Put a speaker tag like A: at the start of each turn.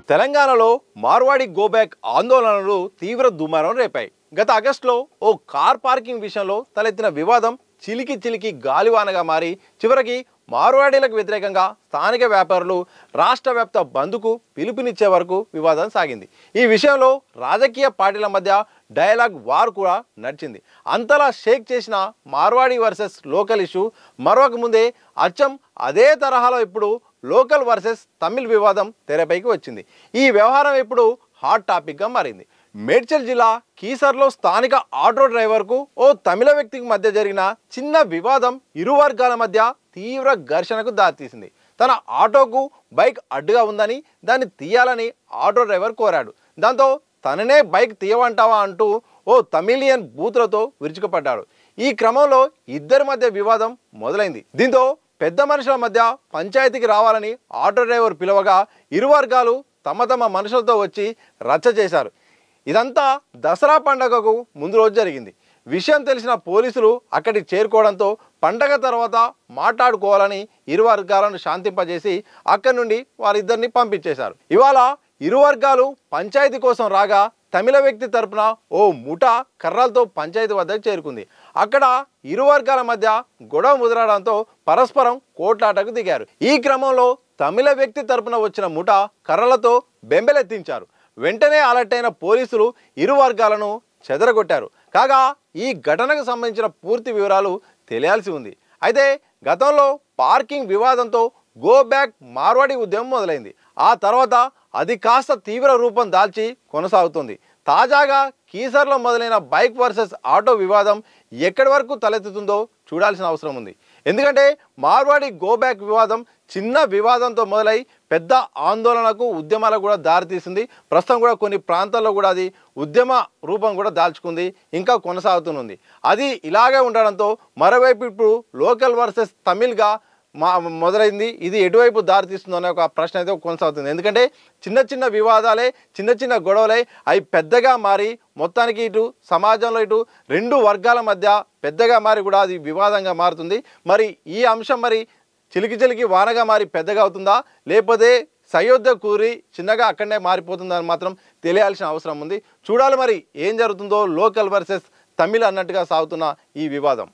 A: తెలంగాణలో మార్వాడి గోబ్యాక్ ఆందోళనలు తీవ్ర దుమారం రేపాయి. గత ఆగస్టులో ఓ కార్ పార్కింగ్ విషయంలో తలెత్తిన వివాదం చిలికి గాలివానగా మారి చివరికి మార్వాడీలకు వ్యతిరేకంగా స్థానిక వ్యాపారులు రాష్ట్ర వ్యాప్త బంద్కు పిలుపునిచ్చే వరకు వివాదం సాగింది. ఈ విషయంలో రాజకీయ పార్టీల మధ్య డైలాగ్ వార్ కూడా నడిచింది. అంతలా షేక్ చేసిన మార్వాడి వర్సెస్ లోకల్ ఇష్యూ మరొక ముందే అచ్చం అదే తరహాలో ఇప్పుడు లోకల్ వర్సెస్ తమిళ్ వివాదం తెరపైకి వచ్చింది. ఈ వ్యవహారం ఇప్పుడు హాట్ టాపిక్గా మారింది. మేడ్చల్ జిల్లా కీసర్లో స్థానిక ఆటో డ్రైవర్కు ఓ తమిళ వ్యక్తికి మధ్య జరిగిన చిన్న వివాదం ఇరు వర్గాల మధ్య తీవ్ర ఘర్షణకు దారితీసింది. తన ఆటోకు బైక్ అడ్డుగా ఉందని దాన్ని తీయాలని ఆటో డ్రైవర్ కోరాడు. దాంతో తననే బైక్ తీయవంటావా అంటూ ఓ తమిళియన్ బూతులతో విరుచుకుపడ్డాడు. ఈ క్రమంలో ఇద్దరి మధ్య వివాదం మొదలైంది. దీంతో పెద్ద మనుషుల మధ్య పంచాయతీకి రావాలని ఆటో డ్రైవర్ పిలవగా ఇరు వర్గాలు తమ మనుషులతో వచ్చి రచ్చ చేశారు. ఇదంతా దసరా పండగకు ముందు రోజు జరిగింది. విషయం తెలిసిన పోలీసులు అక్కడికి చేరుకోవడంతో పండగ తర్వాత మాట్లాడుకోవాలని ఇరు వర్గాలను శాంతింపజేసి అక్కడి నుండి వారిద్దరిని పంపించేశారు. ఇవాళ ఇరు వర్గాలు పంచాయతీ కోసం రాగా తమిళ వ్యక్తి తరపున ఓ ముఠా కర్రలతో పంచాయతీ వద్దకు చేరుకుంది. అక్కడ ఇరు వర్గాల మధ్య గొడవ ముదరడంతో పరస్పరం కోట్లాటకు దిగారు. ఈ క్రమంలో తమిళ వ్యక్తి తరపున వచ్చిన ముఠా కర్రలతో బెంబెలెత్తించారు. వెంటనే అలర్ట్ అయిన పోలీసులు ఇరు వర్గాలను చెదరగొట్టారు. కాగా ఈ ఘటనకు సంబంధించిన పూర్తి వివరాలు తెలియాల్సి ఉంది. అయితే గతంలో పార్కింగ్ వివాదంతో గో బ్యాక్ మార్వాడి ఉద్యమం మొదలైంది. ఆ తర్వాత అది కాస్త తీవ్ర రూపం దాల్చి కొనసాగుతుంది. తాజాగా కీసర్లో మొదలైన బైక్ వర్సెస్ ఆటో వివాదం ఎక్కడి వరకు తలెత్తుతుందో చూడాల్సిన అవసరం ఉంది. ఎందుకంటే మార్వాడి గో బ్యాక్ వివాదం చిన్న వివాదంతో మొదలై పెద్ద ఆందోళనకు ఉద్యమాలకు కూడా దారితీసింది. ప్రస్తుతం కూడా కొన్ని ప్రాంతాల్లో కూడా అది ఉద్యమ రూపం కూడా దాల్చుకుంది, ఇంకా కొనసాగుతుంది. అది ఇలాగే ఉండడంతో మరోవైపు ఇప్పుడు లోకల్ వర్సెస్ తమిళ్గా మొదలైంది. ఇది ఎటువైపు దారితీస్తుందో అనే ఒక ప్రశ్న అయితే కొనసాగుతుంది. ఎందుకంటే చిన్న వివాదాలే, చిన్న గొడవలే అవి పెద్దగా మారి మొత్తానికి ఇటు సమాజంలో ఇటు రెండు వర్గాల మధ్య పెద్దగా మారి కూడా అది వివాదంగా మారుతుంది. మరి ఈ అంశం మరి చిలికి వానగా మారి పెద్దగా అవుతుందా, లేకపోతే సయోధ్య కూరి చిన్నగా అక్కడనే మారిపోతుందని మాత్రం తెలియాల్సిన అవసరం ఉంది. చూడాలి మరి ఏం జరుగుతుందో లోకల్ వర్సెస్ తమిళ్ అన్నట్టుగా సాగుతున్న ఈ వివాదం.